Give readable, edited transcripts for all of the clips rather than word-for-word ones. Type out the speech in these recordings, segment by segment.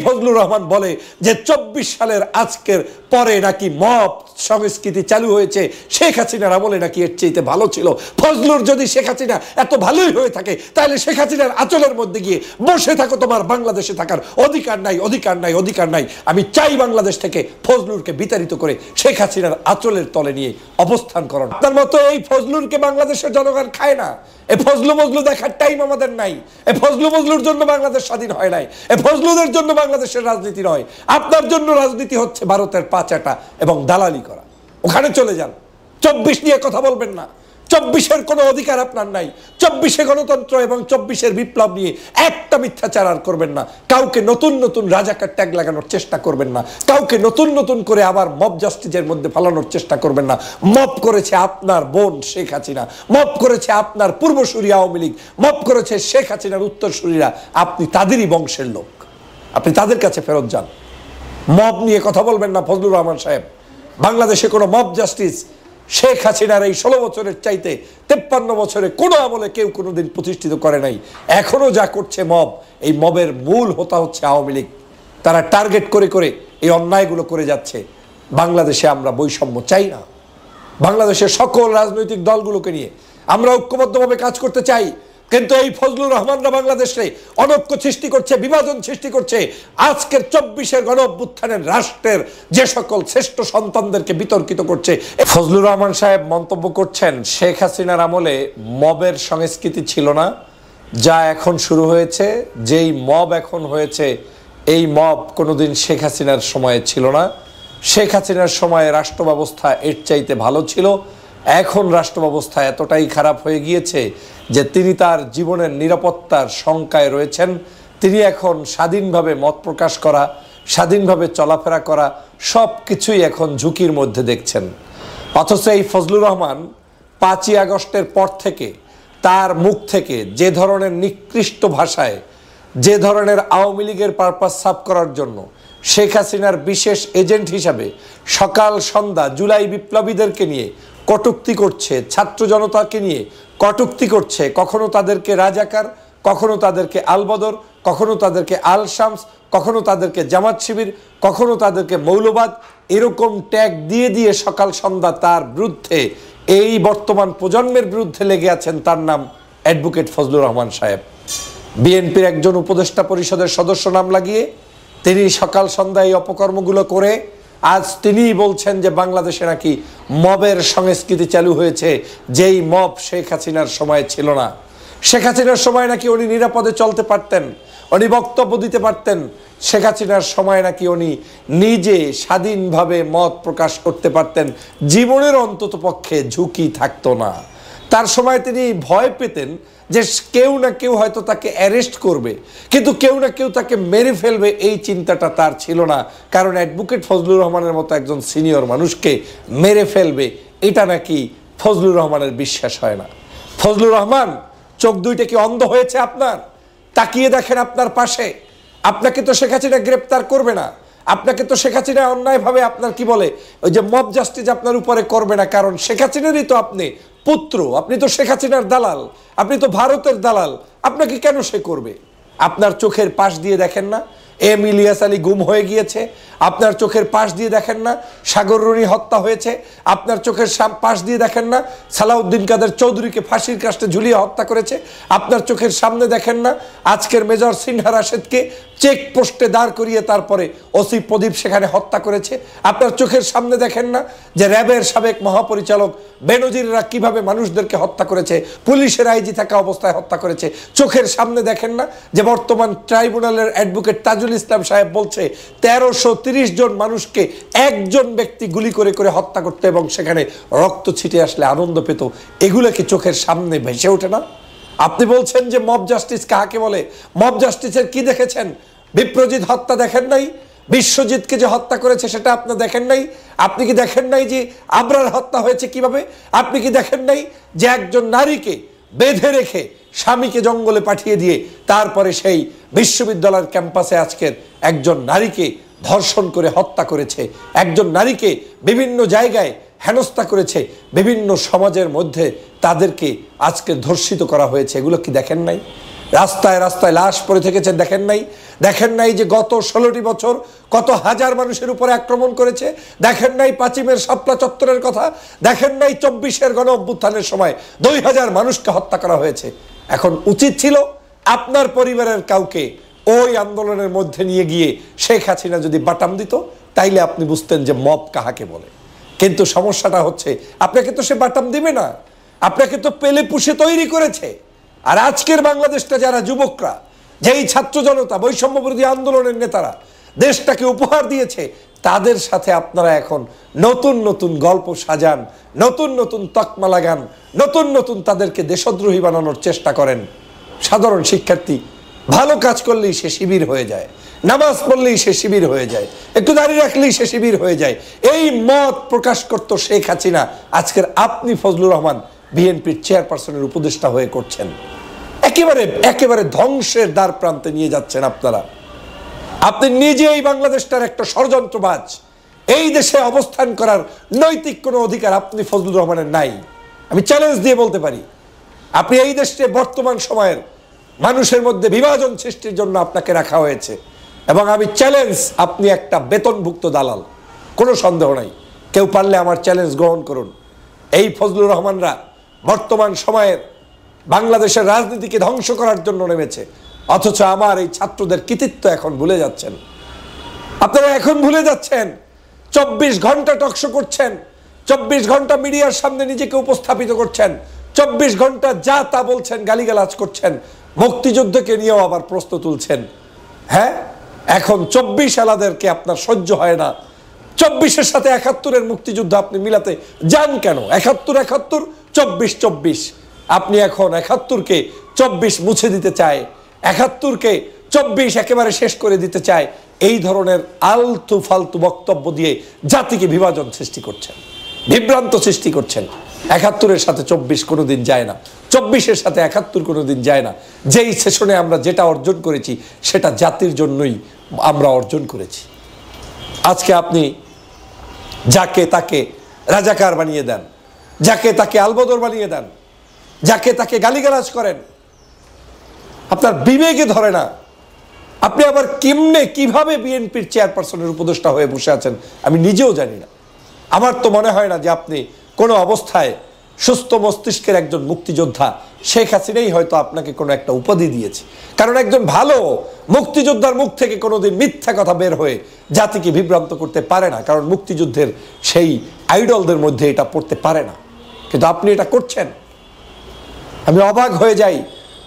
ফজলুর রহমান বলে যে 24 সালের আজকের পরে নাকি মব সংস্কৃতি চালু হয়েছে, শেখ হাসিনার আমলে নাকি এর চাইতে ভালো ছিল। ফজলুর যদি শেখ হাসিনা এত ভালোই হয়ে থাকে তাহলে শেখ হাসিনার আঁচলের মধ্যে গিয়ে বসে থাকো, তোমার বাংলাদেশে থাকার অধিকার নাই, অধিকার নাই, অধিকার নাই। আমি চাই বাংলাদেশ থেকে ফজলুরকে বিতাড়িত করে শেখ হাসিনার আঁচলের তলে নিয়ে অবস্থান করেন। তার মতো এই ফজলুরকে বাংলাদেশের জনগণ খায় না। এই ফজলু মজলু দেখার টাইম আমাদের নাই। এই ফজলু মজলুর জন্য বাংলাদেশ স্বাধীন হয় নাই। এই ফজলুদের জন্য বাংলাদেশের রাজনীতি নয়। আপনার জন্য রাজনীতি হচ্ছে ভারতের পাচাটা এবং দালালি করা। ওখানে চলে যান। 24 নিয়ে কথা বলবেন না। 24-এর কোনো অধিকার আপনার নাই। 24-এ গণতন্ত্র এবং 24-এর বিপ্লব নিয়ে একটা মিথ্যাচার আর করবেন না। কাউকে নতুন নতুন রাজাকার ট্যাগ লাগানোর চেষ্টা করবেন না। কাউকে নতুন নতুন করে আবার মব জাস্টিসের মধ্যে ফালানোর চেষ্টা করবেন না। মব করেছে আপনার বোন শেখ হাসিনা, মব করেছে আপনার পূর্বসূরি আওয়ামী লীগ, মব করেছে শেখ হাসিনার উত্তরসূরিরা। আপনি তাদেরই বংশের লোক, আপনি তাদের কাছে ফেরত যান। মব নিয়ে কথা বলবেন না ফজলুর রহমান সাহেব। বাংলাদেশে কোনো মব জাস্টিস শেখ হাসিনার এই 16 বছরের চাইতে 53 বছরে কোনো আমলে কেউ কোনোদিন প্রতিষ্ঠিত করে নাই। এখনো যা করছে মব, এই মবের মূল হোতা হচ্ছে আওয়ামী লীগ। তারা টার্গেট করে করে এই অন্যায়গুলো করে যাচ্ছে। বাংলাদেশে আমরা বৈষম্য চাই না। বাংলাদেশের সকল রাজনৈতিক দলগুলোকে নিয়ে আমরা ঐক্যবদ্ধভাবে কাজ করতে চাই। কিন্তু এই ফজলুর রহমানরা বাংলাদেশে অনৈক্য সৃষ্টি করছে, বিভাজন সৃষ্টি করছে। আজকের 24-এর গণ অভ্যুত্থানের রাষ্ট্রের যে সকল শ্রেষ্ঠ সন্তানদেরকে বিতর্কিত করছে। ফজলুর রহমান সাহেব মন্তব্য করছেন, শেখ হাসিনার আমলে মবের সংস্কৃতি ছিল না, যা এখন শুরু হয়েছে। যেই মব এখন হয়েছে, এই মব কোনোদিন শেখ হাসিনার সময়ে ছিল না। শেখ হাসিনার সময়ে রাষ্ট্র ব্যবস্থা এর চাইতে ভালো ছিল। এখন রাষ্ট্র ব্যবস্থা এতটাই খারাপ হয়ে গিয়েছে যে তিনি তার জীবনের নিরাপত্তার শঙ্কায় রয়েছেন। তিনি এখন স্বাধীনভাবে মত প্রকাশ করা, স্বাধীনভাবে চলাফেরা করা সব কিছুই এখন ঝুঁকির মধ্যে দেখছেন। অথচ এই ফজলুর রহমান 5ই আগস্টের পর থেকে তার মুখ থেকে যে ধরনের নিকৃষ্ট ভাষায়, যে ধরনের আওয়ামী লীগের পারপাস সাফ করার জন্য শেখ হাসিনার বিশেষ এজেন্ট হিসাবে সকাল সন্ধ্যা জুলাই বিপ্লবীদেরকে নিয়ে কটূক্তি করছে, ছাত্র জনতাকে নিয়ে কটূক্তি করছে, কখনো তাদেরকে রাজাকার, কখনো তাদেরকে আলবদর, কখনো তাদেরকে আল শামস, কখনো তাদেরকে জামাত শিবির, কখনো তাদেরকে মৌলবাদ, এরকম ট্যাগ দিয়ে দিয়ে সকাল সন্ধ্যা তার বিরুদ্ধে, এই বর্তমান প্রজন্মের বিরুদ্ধে লেগে আছেন। তার নাম অ্যাডভোকেট ফজলুর রহমান সাহেব। বিএনপির একজন উপদেষ্টা পরিষদের সদস্য নাম লাগিয়ে তিনি সকাল সন্ধ্যা এই অপকর্মগুলো করে আজ তিনিই বলছেন যে বাংলাদেশে নাকি মবের সংস্কৃতি চালু হয়েছে, যেই মব শেখ হাসিনার সময় ছিল না। শেখ হাসিনার সময় নাকি উনি নিরাপদে চলতে পারতেন, উনি বক্তব্য দিতে পারতেন। শেখ হাসিনার সময় নাকি উনি নিজে স্বাধীনভাবে মত প্রকাশ করতে পারতেন, জীবনের অন্তত পক্ষে ঝুঁকি থাকতো না। তার সময় তিনি ভয় পেতেন যে কেউ না কেউ হয়তো তাকে অ্যারেস্ট করবে, কিন্তু কেউ না কেউ তাকে মেরে ফেলবে, এই চিন্তাটা তার ছিল না। কারণ অ্যাডভোকেট ফজলুর রহমানের মতো একজন সিনিয়র মানুষকে মেরে ফেলবে, এটা নাকি ফজলুর রহমানের বিশ্বাস হয় না। ফজলুর রহমান, চোখ দুইটা কি অন্ধ হয়েছে আপনার? তাকিয়ে দেখেন আপনার পাশে। আপনাকে তো শেখ হাসিনা গ্রেপ্তার করবে না, আপনাকে তো শেখ হাসিনা অন্যায়ভাবে আপনার কি বলে ওই যে মব জাস্টিস আপনার উপরে করবে না। কারণ শেখ হাসিনারই তো আপনি পুত্র, আপনি তো শেখ হাসিনার দালাল, আপনি তো ভারতের দালাল। আপনাকে কেন সে করবে? আপনার চোখের পাশ দিয়ে দেখেন না এম ইলিয়াস আলী গুম হয়ে গিয়েছে? আপনার চোখের পাশ দিয়ে দেখেন না সাগর রুনি হত্যা হয়েছে? আপনার চোখের পাশ দিয়ে দেখেন না সালাউদ্দিন কাদের চৌধুরীকে ফাঁসির কাস্টে ঝুলিয়ে হত্যা করেছে? আপনার চোখের সামনে দেখেন না আজকের মেজর সিনহা রাশেদকে চেকপোস্টে দাঁড় করিয়ে তারপরে ওসি প্রদীপ সেখানে হত্যা করেছে? আপনার চোখের সামনে দেখেন না যে র্যাবের সাবেক মহাপরিচালক বেনজিররা কিভাবে মানুষদেরকে হত্যা করেছে, পুলিশের আইজি থাকা অবস্থায় হত্যা করেছে? চোখের সামনে দেখেন না যে বর্তমান ট্রাইব্যুনালের অ্যাডভোকেট তাজুল ইসলাম সাহেব বলছে 1330 জন মানুষকে একজন ব্যক্তি গুলি করে করে হত্যা করতে এবং সেখানে রক্ত ছিটে আসলে আনন্দ পেত? এগুলো কি চোখের সামনে ভেসে ওঠে না? আপনি বলছেন যে মব জাস্টিস কাকে বলে? মব জাস্টিসের কি দেখেছেন? বিপ্রজিৎ হত্যা দেখেন নাই? বিশ্বজিৎকে যে হত্যা করেছে সেটা আপনি দেখেন নাই? আপনি কি দেখেন নাই যে আবরার হত্যা হয়েছে কিভাবে? আপনি কি দেখেন নাই যে একজন নারীকে বেঁধে রেখে স্বামীকে জঙ্গলে পাঠিয়ে দিয়ে তারপরে সেই বিশ্ববিদ্যালয়ের ক্যাম্পাসে আজকের একজন নারীকে ধর্ষণ করে হত্যা করেছে, একজন নারীকে বিভিন্ন জায়গায় হেনস্থা করেছে, বিভিন্ন সমাজের মধ্যে তাদেরকে আজকে ধর্ষিত করা হয়েছে? এগুলো কি দেখেন নাই? রাস্তায় রাস্তায় লাশ পড়ে থেকেছে দেখেন নাই? দেখেন নাই যে গত 16টি বছর কত হাজার মানুষের উপরে আক্রমণ করেছে? দেখেন নাই 5ই মের শাপলা চত্বরের কথা? দেখেন নাই 24-এর গণ অভ্যুত্থানের সময় 2000 মানুষকে হত্যা করা হয়েছে? এখন উচিত ছিল আপনার পরিবারের কাউকে ওই আন্দোলনের মধ্যে নিয়ে গিয়ে শেখ হাসিনা যদি বাটাম দিত, তাইলে আপনি বুঝতেন যে মব কাহাকে বলে। কিন্তু সমস্যাটা হচ্ছে আপনাকে তো সে বাটাম দিবে না, আপনাকে তো পেলে পুষে তৈরি করেছে। আর আজকের বাংলাদেশটা যারা যুবকরা, যেই ছাত্র জনতা, বৈষম্য বিরোধী আন্দোলনের নেতারা দেশটাকে উপহার দিয়েছে, তাদের সাথে আপনারা এখন নতুন নতুন গল্প সাজান, নতুন নতুন তকমা লাগান, নতুন নতুন তাদেরকে দেশদ্রোহী বানানোর চেষ্টা করেন। সাধারণ শিক্ষার্থী ভালো কাজ করলেই সে শিবির হয়ে যায়, নামাজ পড়লেই সে শিবির হয়ে যায়, একটু দাঁড়িয়ে রাখলেই সে শিবির হয়ে যায়। এই মত প্রকাশ করত শেখ হাসিনা, আজকের আপনি ফজলুর রহমান বিএনপির চেয়ারপারসনের উপদেষ্টা হয়ে করছেন। একেবারে একেবারে ধ্বংসের দ্বার প্রান্তে নিয়ে যাচ্ছেন আপনারা। আপনি নিজেই বাংলাদেশটার একটা ষড়যন্ত্রবাজ। এই দেশে অবস্থান করার নৈতিক কোনো অধিকার আপনি ফজলুর রহমানের নাই। আমি চ্যালেঞ্জ দিয়ে বলতে পারি, আপনি এই দেশে বর্তমান সময়ের মানুষের মধ্যে বিভাজন সৃষ্টির জন্য আপনাকে রাখা হয়েছে, এবং আমি চ্যালেঞ্জ, আপনি একটা বেতনভুক্ত দালাল, কোনো সন্দেহ নাই। কেউ পারলে আমার চ্যালেঞ্জ গ্রহণ করুন। এই ফজলুর রহমানরা বর্তমান সময়ের বাংলাদেশের রাজনীতিকে ধ্বংস করার জন্য নেমেছে, অথচ আমার এই ছাত্রদের কৃতিত্ব এখন ভুলে যাচ্ছেন। আপনারা এখন ভুলে যাচ্ছেন। 24 ঘন্টা টকশো করছেন, 24 ঘন্টা মিডিয়ার সামনে নিজেকে উপস্থাপিত করছেন, 24 ঘন্টা যা তা বলছেন, গালিগালাজ করছেন, মুক্তিযুদ্ধকে নিয়েও আবার প্রশ্ন তুলছেন। হ্যাঁ, এখন 24 আলাদেরকে আপনার সহ্য হয় না। 24-এর সাথে 71-এর মুক্তিযুদ্ধ আপনি মিলাতে যান কেন? 71 71, 24 24। আপনি এখন 71-কে 24 মুছে দিতে চায়, 71-কে 24 একেবারে শেষ করে দিতে চায়। এই ধরনের আলতু ফালতু বক্তব্য দিয়ে জাতিকে বিভাজন সৃষ্টি করছেন, বিভ্রান্ত সৃষ্টি করছেন। 71-এর সাথে 24 কোনোদিন যায় না, 24-এর সাথে 71 কোনোদিন যায় না। যেই সেশনে আমরা যেটা অর্জন করেছি সেটা জাতির জন্যই আমরা অর্জন করেছি। আজকে আপনি যাকে তাকে রাজাকার বানিয়ে দেন, যাকে তাকে আলবদর বানিয়ে দেন, যাকে তাকে গালিগালাজ করেন, আপনার বিবেকে ধরে না। আপনি আবার কেমনে কিভাবে বিএনপির চেয়ারপারসনের উপদেষ্টা হয়ে বসে আছেন আমি নিজেও জানি না। আমার তো মনে হয় না যে আপনি কোনো অবস্থায় সুস্থ মস্তিষ্কের একজন মুক্তিযোদ্ধা। শেখ হাসিনাই হয়তো আপনাকে কোনো একটা উপাধি দিয়েছে, কারণ একজন ভালো মুক্তিযোদ্ধার মুখ থেকে কোনোদিন মিথ্যা কথা বের হয়ে জাতিকে বিভ্রান্ত করতে পারে না, কারণ মুক্তিযুদ্ধের সেই আইডলদের মধ্যে এটা পড়তে পারে না। কিন্তু আপনি এটা করছেন। আমি অবাক হয়ে যাই,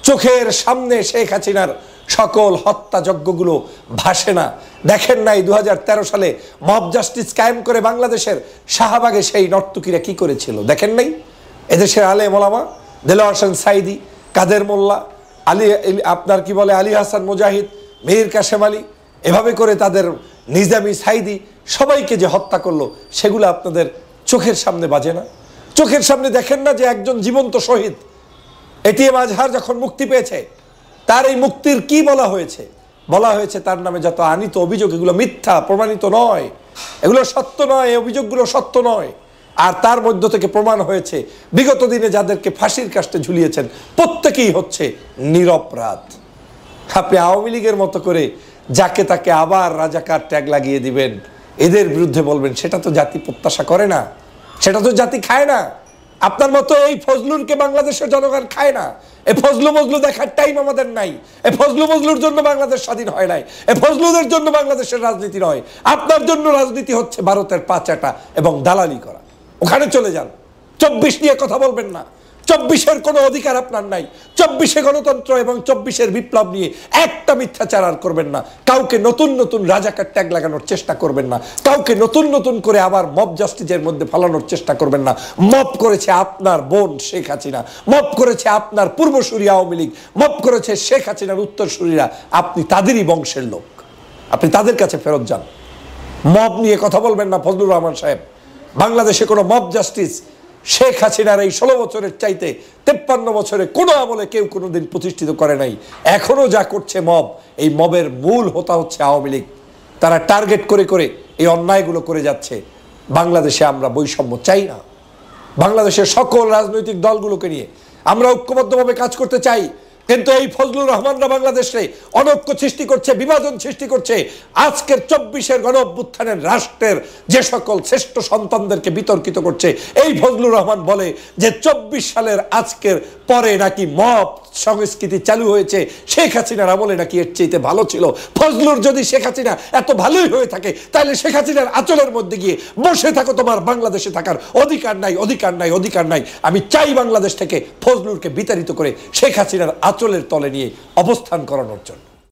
চোখের সামনে শেখ হাসিনার সকল হত্যাযজ্ঞগুলো ভাসে না। দেখেন নাই 2013 সালে মব জাস্টিস কায়েম করে বাংলাদেশের শাহবাগে সেই নর্তকীরা কি করেছিল? দেখেন নাই? এদেশের আলেম ওলামা, দেলোয়ার হোসেন সাইদি, কাদের মোল্লা, আপনার কি বলে আলী হাসান মুজাহিদ, মীর কাসেম আলী, এভাবে করে তাদের নিজামী, সাইদি সবাইকে যে হত্যা করলো, সেগুলো আপনাদের চোখের সামনে বাজে না? চোখের সামনে দেখেন না যে একজন জীবন্ত শহীদ এটিএম আজহার যখন মুক্তি পেয়েছে, তার এই মুক্তির কি বলা হয়েছে? বলা হয়েছে তার নামে যত আনিত অভিযোগ এগুলো মিথ্যা, প্রমাণিত নয়, এগুলো সত্য নয়, এই অভিযোগগুলো সত্য নয়। আর তার মধ্য থেকে প্রমাণ হয়েছে বিগত দিনে যাদেরকে ফাঁসির কাস্টে ঝুলিয়েছেন প্রত্যেকেই হচ্ছে নিরপরাধ। আপনি আওয়ামী লীগের মতো করে যাকে তাকে আবার রাজাকার ট্যাগ লাগিয়ে দিবেন, এদের বিরুদ্ধে বলবেন, সেটা তো জাতি প্রত্যাশা করে না, সেটা তো জাতি খায় না। আপনার মতো এই ফজলুরকে বাংলাদেশের জনগণ খায় না। এই ফজলু মজলু দেখার টাইম আমাদের নাই। এই ফজলু মজলুর জন্য বাংলাদেশ স্বাধীন হয় নাই, এই ফজলুদের জন্য বাংলাদেশের রাজনীতি নয়। আপনার জন্য রাজনীতি হচ্ছে ভারতের পাচাটা এবং দালালি করা। ওখানে চলে যান, 24 নিয়ে কথা বলবেন না। 24-এর কোনো অধিকার আপনার নাই। 24-এ গণতন্ত্র এবং 24-এর বিপ্লব নিয়ে একটা মিথ্যাচার আর করবেন না। কাউকে নতুন নতুন রাজাকার ট্যাগ লাগানোর চেষ্টা করবেন না। কাউকে নতুন নতুন করে আবার মব জাস্টিসের মধ্যে ফালানোর চেষ্টা করবেন না। মব করেছে আপনার বোন শেখ হাসিনা, মব করেছে আপনার পূর্বসূরি আওয়ামী লীগ, মব করেছে শেখ হাসিনার উত্তরসূরিরা। আপনি তাদেরই বংশের লোক, আপনি তাদের কাছে ফেরত যান। মব নিয়ে কথা বলবেন না ফজলুর রহমান সাহেব। বাংলাদেশে কোনো মব জাস্টিস শেখ হাসিনার এই 16 বছরের চাইতে 53 বছরে কোনো আমলে কেউ কোনোদিন প্রতিষ্ঠিত করে নাই। এখনো যা করছে মব, এই মবের মূল হোতা হচ্ছে আওয়ামী লীগ। তারা টার্গেট করে করে এই অন্যায়গুলো করে যাচ্ছে। বাংলাদেশে আমরা বৈষম্য চাই না। বাংলাদেশের সকল রাজনৈতিক দলগুলোকে নিয়ে আমরা ঐক্যবদ্ধভাবে কাজ করতে চাই, কিন্তু এই ফজলুর রহমানরা বাংলাদেশে অনৈক্য সৃষ্টি করছে, বিভাজন সৃষ্টি করছে। আজকের 24-এর গণ অভ্যুত্থানের রাষ্ট্রের যে সকল শ্রেষ্ঠ সন্তানদেরকে বিতর্কিত করছে। এই ফজলুর রহমান বলে যে 24 সালের আজকের পরে নাকি মব সংস্কৃতি চালু হয়েছে, শেখ হাসিনার আমলে নাকি এর চাইতে ভালো ছিল। ফজলুর যদি শেখ হাসিনা এত ভালোই হয়ে থাকে, তাহলে শেখ হাসিনার আঁচলের মধ্যে গিয়ে বসে থাকো, তোমার বাংলাদেশে থাকার অধিকার নাই, অধিকার নাই, অধিকার নাই। আমি চাই বাংলাদেশ থেকে ফজলুরকে বিতাড়িত করে শেখ হাসিনার আঁচলের তলে নিয়ে অবস্থান করানোর জন্য।